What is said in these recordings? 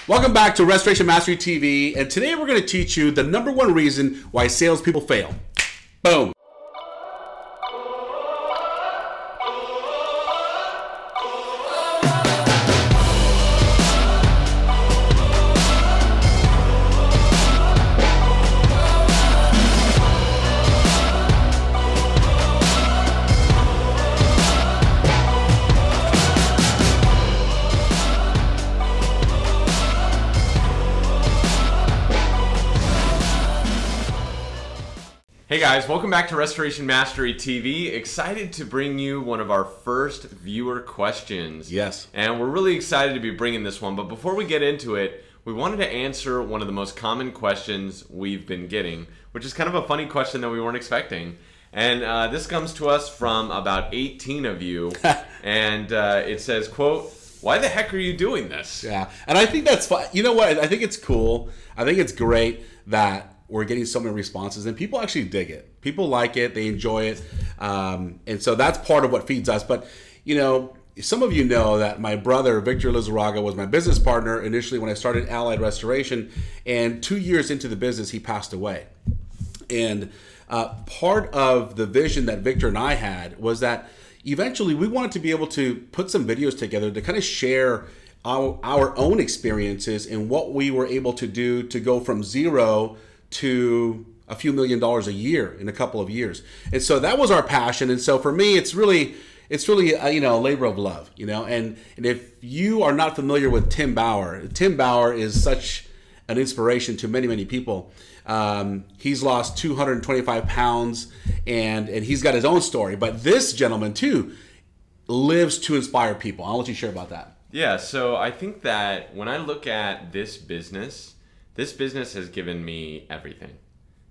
Welcome back to Restoration Mastery TV, and today we're going to teach you the #1 reason why salespeople fail. Boom. Hey guys, welcome back to Restoration Mastery TV. Excited to bring you one of our first viewer questions. Yes. And we're really excited to be bringing this one, but before we get into it, we wanted to answer one of the most common questions we've been getting, which is kind of a funny question that we weren't expecting. And this comes to us from about 18 of you, and it says, quote, "Why the heck are you doing this?" Yeah, and I think that's fun. You know what? I think it's cool. I think it's great that we're getting so many responses, and people actually dig it. People like it, they enjoy it, and so that's part of what feeds us. But you know, some of you know that my brother Victor Lizarraga was my business partner initially when I started Allied Restoration, and 2 years into the business he passed away. And part of the vision that Victor and I had was that eventually we wanted to be able to put some videos together to kind of share our own experiences and what we were able to do to go from zero to a few $1,000,000 a year in a couple of years. And so that was our passion. And so for me, it's really you know, a labor of love, you know. And if you are not familiar with Tim Bauer is such an inspiration to many people. He's lost 225 pounds and he's got his own story. But this gentleman too lives to inspire people. I'll let you share about that. Yeah, so I think that when I look at this business has given me everything.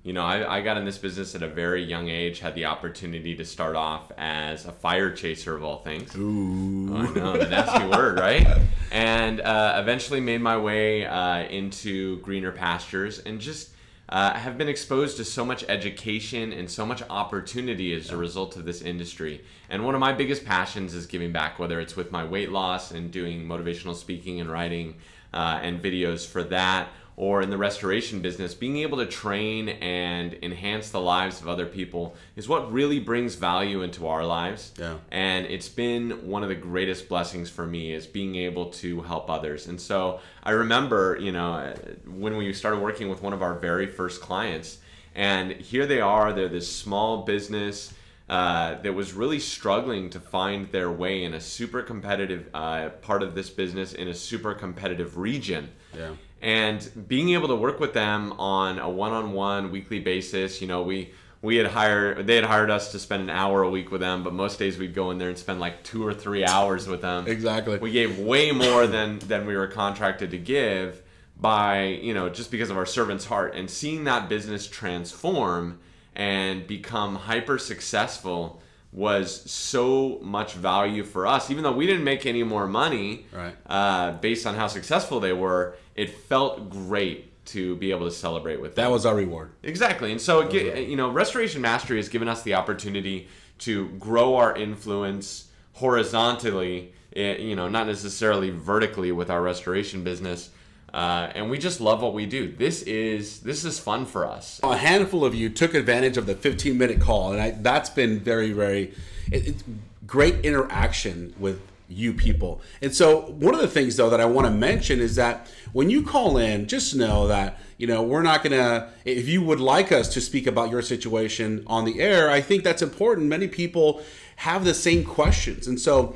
You know, I got in this business at a very young age, had the opportunity to start off as a fire chaser of all things. Ooh. Oh, I know, the nasty word, right? And eventually made my way into greener pastures and just have been exposed to so much education and so much opportunity as a result of this industry. And one of my biggest passions is giving back, whether it's with my weight loss and doing motivational speaking and writing and videos for that, or in the restoration business, being able to train and enhance the lives of other people is what really brings value into our lives. Yeah. And it's been one of the greatest blessings for me is being able to help others. And so I remember, you know, when we started working with one of our very first clients, and here they are, they're this small business that was really struggling to find their way in a super competitive part of this business in a super competitive region. Yeah. And being able to work with them on a one-on-one weekly basis, you know, they had hired us to spend an hour a week with them, but most days we'd go in there and spend like 2 or 3 hours with them. Exactly. We gave way more than we were contracted to give by, you know, just because of our servant's heart. And seeing that business transform and become hyper successful was so much value for us. Even though we didn't make any more money, right, based on how successful they were, it felt great to be able to celebrate with them. That was our reward. Exactly. And so, you know, Restoration Mastery has given us the opportunity to grow our influence horizontally, you know, not necessarily vertically with our restoration business. And we just love what we do. This is fun for us. A handful of you took advantage of the 15-minute call, and that's been very it's great interaction with you people. And so one of the things though that I want to mention is that when you call in, just know that, you know, we're not gonna, if you would like us to speak about your situation on the air, I think that's important. Many people have the same questions, and so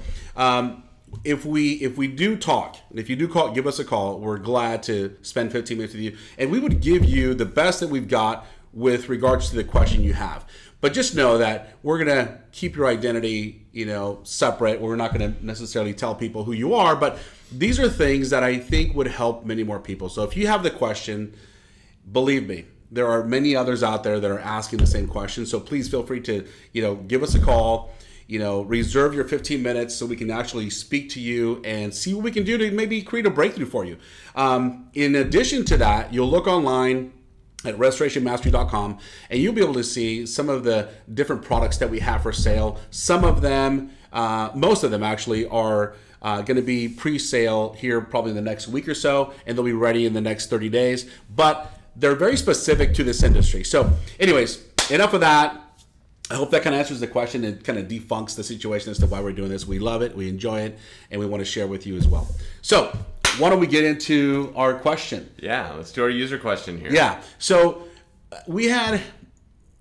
if we do talk, and if you do call, give us a call. We're glad to spend 15 minutes with you, and we would give you the best that we've got with regards to the question you have. But just know that we're gonna keep your identity, you know, separate. We're not gonna necessarily tell people who you are, but these are things that I think would help many more people. So if you have the question, believe me, there are many others out there that are asking the same question. So please feel free to, you know, give us a call. You know, reserve your 15 minutes so we can actually speak to you and see what we can do to maybe create a breakthrough for you. In addition to that, you'll look online at restorationmastery.com, and you'll be able to see some of the different products that we have for sale. Some of them, most of them actually, are Going to be pre-sale here probably in the next week or so, and they'll be ready in the next 30 days. But they're very specific to this industry. So anyways, enough of that. I hope that kind of answers the question and kind of defunks the situation as to why we're doing this. We love it, we enjoy it, and we want to share with you as well. So why don't we get into our question? Yeah, let's do our user question here. Yeah. So we had,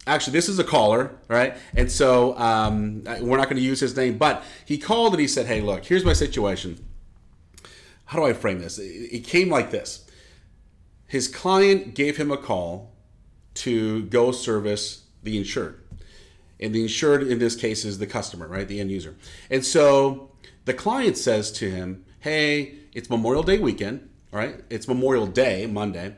actually, this is a caller, right? And so we're not going to use his name, but he called and he said, hey, look, here's my situation. How do I frame this? It came like this. His client gave him a call to go service the insured. And the insured in this case is the customer, right? The end user. And so the client says to him, hey, it's Memorial Day weekend, all right? It's Memorial Day, Monday.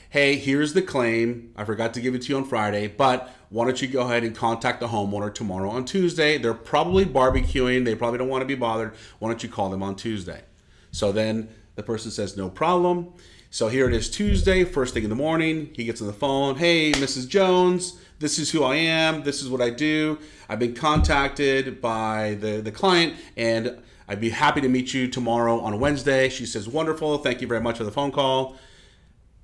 Hey, here's the claim. I forgot to give it to you on Friday, but why don't you go ahead and contact the homeowner tomorrow on Tuesday? They're probably barbecuing. They probably don't want to be bothered. Why don't you call them on Tuesday? So then the person says, no problem. So here it is Tuesday, first thing in the morning. He gets on the phone. Hey, Mrs. Jones, this is who I am. This is what I do. I've been contacted by the client, and I'd be happy to meet you tomorrow on Wednesday. She says, wonderful. Thank you very much for the phone call.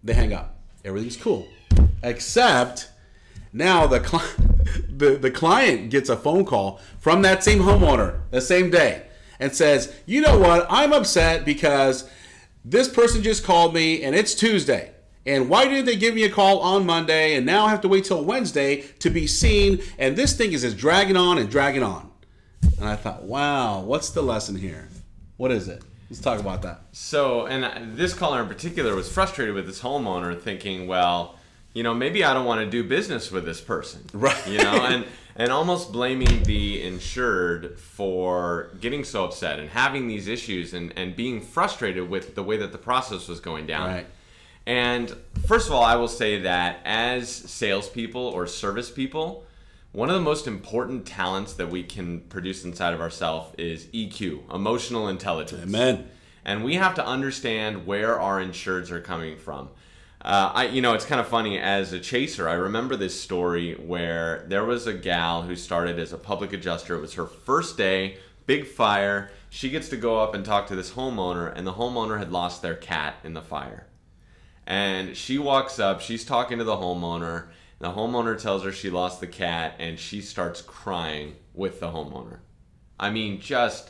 They hang up. Everything's cool. Except now the client gets a phone call from that same homeowner the same day and says, you know what? I'm upset because this person just called me and it's Tuesday. And why didn't they give me a call on Monday? And now I have to wait till Wednesday to be seen. And this thing is just dragging on and dragging on. And I thought, wow, what's the lesson here? What is it? Let's talk about that. So, and this caller in particular was frustrated with this homeowner thinking, well, you know, maybe I don't want to do business with this person. Right. You know, and almost blaming the insured for getting so upset and having these issues and being frustrated with the way that the process was going down. Right. And first of all, I will say that as salespeople or service people, one of the most important talents that we can produce inside of ourselves is EQ, emotional intelligence. Amen. And we have to understand where our insureds are coming from. You know, it's kind of funny, as a chaser, I remember this story where there was a gal who started as a public adjuster. It was her first day, big fire. She gets to go up and talk to this homeowner, and the homeowner had lost their cat in the fire. And she walks up, she's talking to the homeowner. The homeowner tells her she lost the cat, and she starts crying with the homeowner. I mean, just,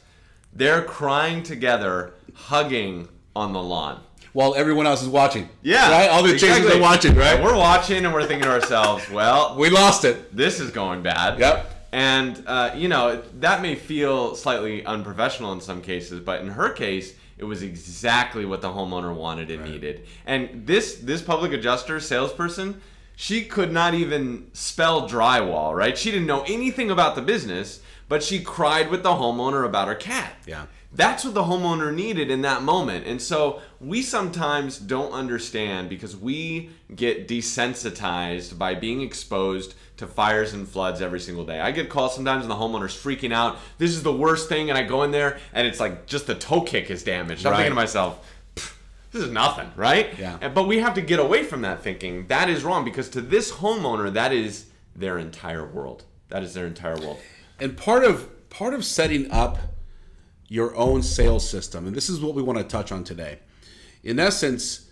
they're crying together, hugging on the lawn. While everyone else is watching. Yeah. Right? All the chasers are watching, right? And we're watching, and we're thinking to ourselves, well, we lost it. This is going bad. Yep. And, you know, that may feel slightly unprofessional in some cases, but in her case, it was exactly what the homeowner wanted and needed. And this public adjuster salesperson, she could not even spell drywall, right? She didn't know anything about the business, but she cried with the homeowner about her cat. Yeah. That's what the homeowner needed in that moment. And so we sometimes don't understand because we get desensitized by being exposed to fires and floods every single day. I get calls sometimes and the homeowner's freaking out. This is the worst thing. And I go in there and it's like just the toe kick is damaged. I'm thinking to myself, this is nothing, right? Yeah. But we have to get away from that thinking. That is wrong because to this homeowner, that is their entire world. That is their entire world. And part of setting up your own sales system, and this is what we want to touch on today. In essence,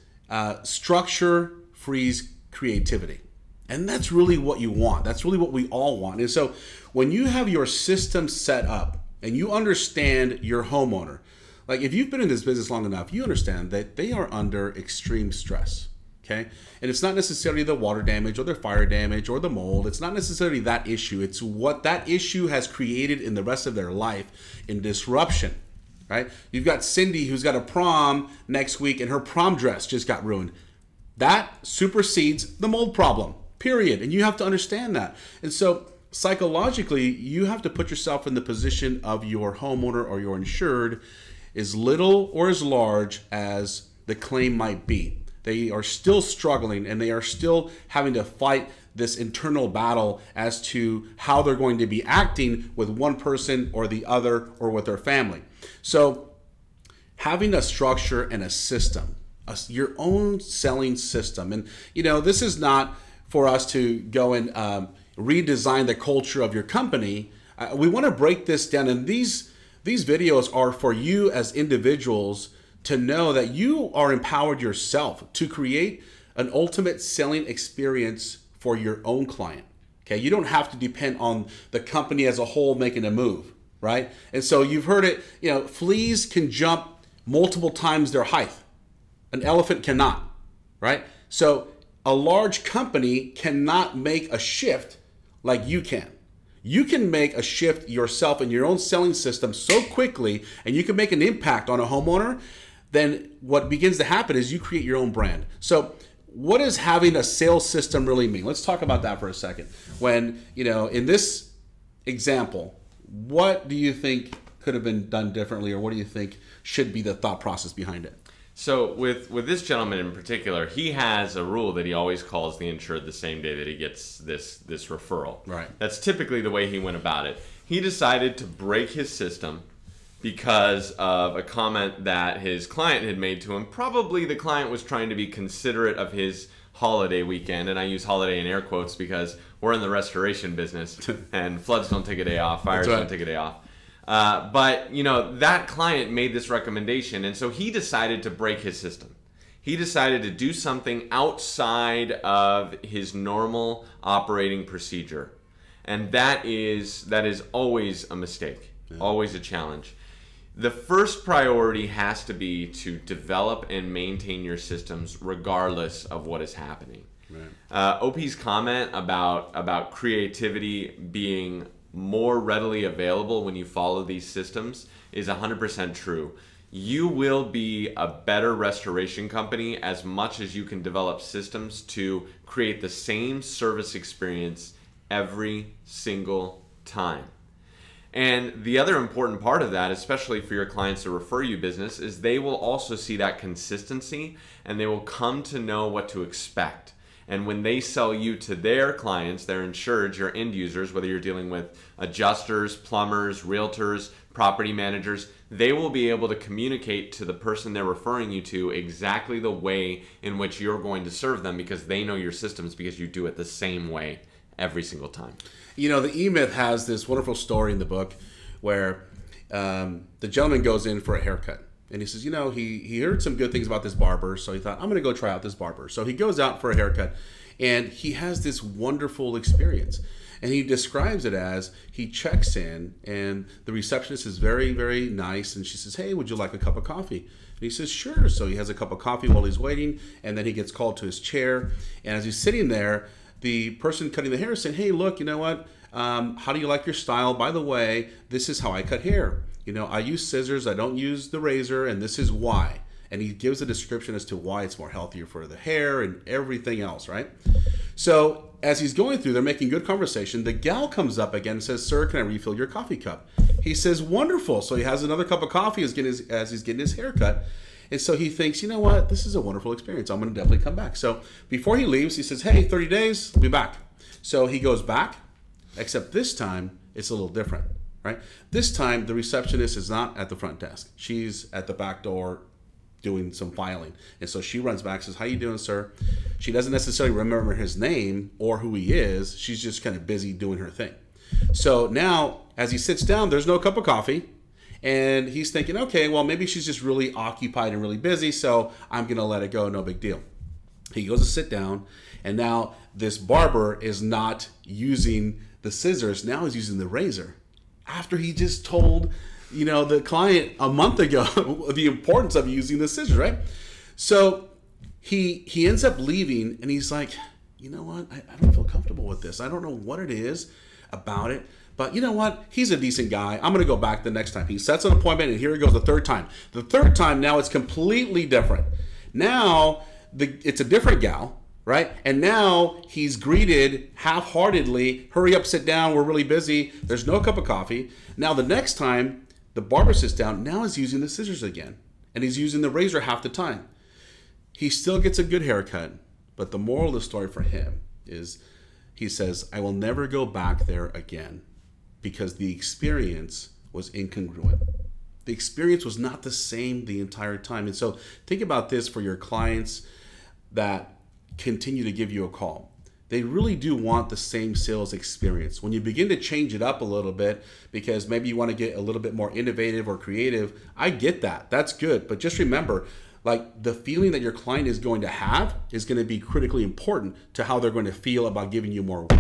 structure frees creativity. And that's really what you want. That's really what we all want. And so when you have your system set up and you understand your homeowner, like if you've been in this business long enough, you understand that they are under extreme stress. Okay. And it's not necessarily the water damage or the fire damage or the mold. It's not necessarily that issue. It's what that issue has created in the rest of their life in disruption, right? You've got Cindy who's got a prom next week and her prom dress just got ruined. That supersedes the mold problem, period. And you have to understand that. And so psychologically, you have to put yourself in the position of your homeowner or your insured, as little or as large as the claim might be. They are still struggling and they are still having to fight this internal battle as to how they're going to be acting with one person or the other or with their family. So having a structure and a system, your own selling system. And, you know, this is not for us to go and redesign the culture of your company. We want to break this down. And these these videos are for you as individuals to know that you are empowered yourself to create an ultimate selling experience for your own client. Okay, you don't have to depend on the company as a whole making a move, right? And so you've heard it, fleas can jump multiple times their height. An elephant cannot, right? So a large company cannot make a shift like you can. You can make a shift yourself in your own selling system so quickly, and you can make an impact on a homeowner. Then what begins to happen is you create your own brand. So what does having a sales system really mean? Let's talk about that for a second. When, in this example, what do you think could have been done differently, or what do you think should be the thought process behind it? So with this gentleman in particular, he has a rule that he always calls the insured the same day that he gets this referral. Right. That's typically the way he went about it. He decided to break his system because of a comment that his client had made to him. Probably the client was trying to be considerate of his holiday weekend, and I use holiday in air quotes because we're in the restoration business, and floods don't take a day off, fires don't take a day off. But that client made this recommendation, and so he decided to break his system. He decided to do something outside of his normal operating procedure, and that is always a mistake, always a challenge. The first priority has to be to develop and maintain your systems regardless of what is happening. Right. OP's comment about creativity being more readily available when you follow these systems is 100% true. You will be a better restoration company as much as you can develop systems to create the same service experience every single time. And the other important part of that, especially for your clients to refer you business, is they will also see that consistency, and they will come to know what to expect. And when they sell you to their clients, their insureds, your end users, whether you're dealing with adjusters, plumbers, realtors, property managers, they will be able to communicate to the person they're referring you to exactly the way in which you're going to serve them, because they know your systems, because you do it the same way every single time. The E-Myth has this wonderful story in the book where the gentleman goes in for a haircut. And he says, he heard some good things about this barber, so he thought, I'm going to go try out this barber. So he goes out for a haircut, and he has this wonderful experience. And he describes it as he checks in, and the receptionist is very, very nice. And she says, hey, would you like a cup of coffee? And he says, sure. So he has a cup of coffee while he's waiting, and then he gets called to his chair. And as he's sitting there, the person cutting the hair is saying, hey, look, you know what? How do you like your style? By the way, this is how I cut hair. I use scissors, I don't use the razor, and this is why. And he gives a description as to why it's more healthier for the hair and everything else, right? So as he's going through, they're making good conversation. The gal comes up again and says, sir, can I refill your coffee cup? He says, wonderful. So he has another cup of coffee as he's getting his hair cut. And so he thinks, you know what? This is a wonderful experience. I'm going to definitely come back. So before he leaves, he says, hey, 30 days, I'll be back. So he goes back, except this time it's a little different. Right? This time, the receptionist is not at the front desk. She's at the back door doing some filing. And so she runs back, says, how you doing, sir? She doesn't necessarily remember his name or who he is. She's just kind of busy doing her thing. So now, as he sits down, there's no cup of coffee. And he's thinking, okay, well, maybe she's just really occupied and really busy, so I'm going to let it go, no big deal. He goes to sit down, and now this barber is not using the scissors. Now he's using the razor. After he just told, the client a month ago the importance of using the scissors, right? So he ends up leaving, and he's like, you know what? I don't feel comfortable with this. I don't know what it is about it, but you know what? He's a decent guy. I'm going to go back the next time. He sets an appointment, and here he goes the third time. The third time, now it's completely different. Now it's a different gal. Right? And now he's greeted half-heartedly, hurry up, sit down, we're really busy. There's no cup of coffee. Now the next time the barber sits down, now he's using the scissors again. And he's using the razor half the time. He still gets a good haircut, but the moral of the story for him is he says, I will never go back there again because the experience was incongruent. The experience was not the same the entire time. And so think about this for your clients that continue to give you a call. they really do want the same sales experience. When you begin to change it up a little bit, because maybe you want to get a little bit more innovative or creative, I get that. That's good. But just remember, like, the feeling that your client is going to have is going to be critically important to how they're going to feel about giving you more work.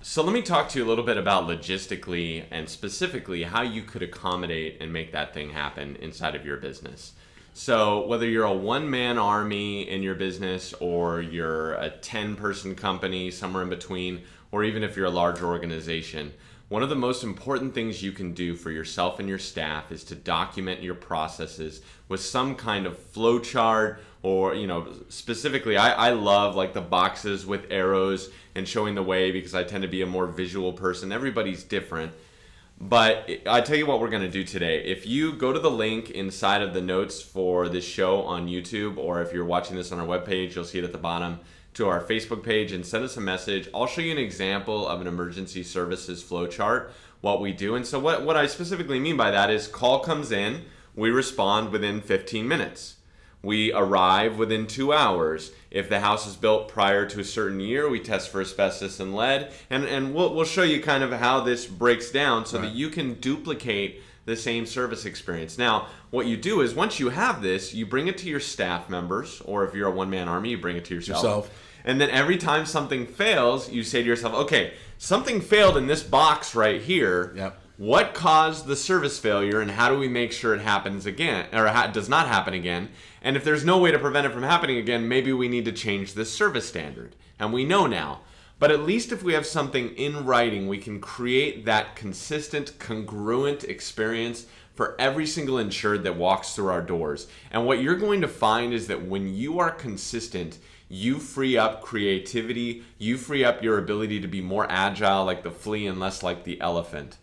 So let me talk to you a little bit about logistically and specifically how you could accommodate and make that thing happen inside of your business. So whether you're a one-man army in your business or you're a 10-person company, somewhere in between, or even if you're a larger organization, one of the most important things you can do for yourself and your staff is to document your processes with some kind of flow chart, or, you know, specifically, I love like the boxes with arrows and showing the way because I tend to be a more visual person. Everybody's different. But I tell you what we're going to do today. If you go to the link inside of the notes for this show on YouTube, or if you're watching this on our webpage, you'll see it at the bottom, to our Facebook page and send us a message. I'll show you an example of an emergency services flow chart, what we do. And so what I specifically mean by that is call comes in, we respond within 15 minutes. We arrive within 2 hours. If the house is built prior to a certain year, we test for asbestos and lead. And we'll show you kind of how this breaks down so that you can duplicate the same service experience. Now, what you do is once you have this, you bring it to your staff members, or if you're a one-man army, you bring it to yourself. And then every time something fails, you say to yourself, okay, something failed in this box right here. Yep. What caused the service failure, and how do we make sure it happens again, or does not happen again? And if there's no way to prevent it from happening again, maybe we need to change the service standard. And we know now. But at least if we have something in writing, we can create that consistent, congruent experience for every single insured that walks through our doors. And what you're going to find is that when you are consistent, you free up creativity, you free up your ability to be more agile like the flea and less like the elephant.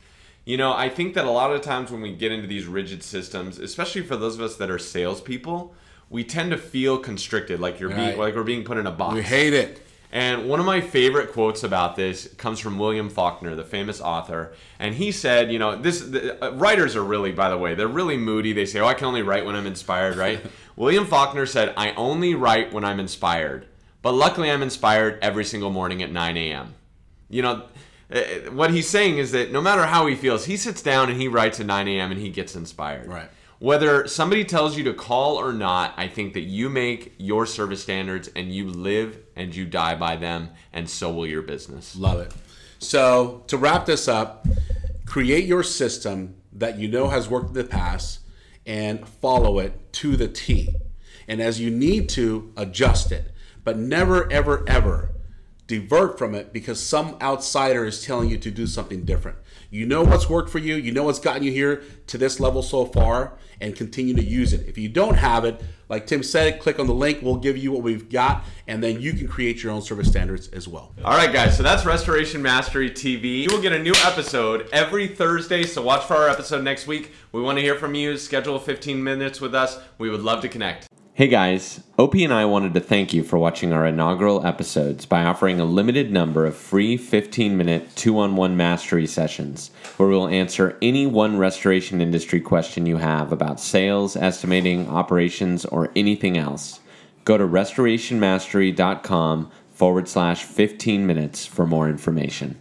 You know, I think that a lot of times when we get into these rigid systems, especially for those of us that are salespeople, we tend to feel constricted, like we're being put in a box. We hate it. And one of my favorite quotes about this comes from William Faulkner, the famous author. And he said, you know, writers are really, by the way, they're really moody. They say, oh, I can only write when I'm inspired, right? William Faulkner said, I only write when I'm inspired. But luckily, I'm inspired every single morning at 9 a.m. You know, what he's saying is that no matter how he feels, he sits down and he writes at 9 a.m. and he gets inspired. Right. Whether somebody tells you to call or not, I think that you make your service standards and you live and you die by them, and so will your business. Love it. So to wrap this up, create your system that you know has worked in the past and follow it to the T. And as you need to, adjust it. But never, ever, ever divert from it because some outsider is telling you to do something different. You know what's worked for you. You know what's gotten you here to this level so far, and continue to use it. If you don't have it, like Tim said, click on the link. We'll give you what we've got, and then you can create your own service standards as well. All right, guys. So that's Restoration Mastery TV. You will get a new episode every Thursday, so watch for our episode next week. We want to hear from you. Schedule 15 minutes with us. We would love to connect. Hey guys, OP and I wanted to thank you for watching our inaugural episodes by offering a limited number of free 15-minute 2-on-1 mastery sessions where we'll answer any one restoration industry question you have about sales, estimating, operations, or anything else. Go to restorationmastery.com/15 minutes for more information.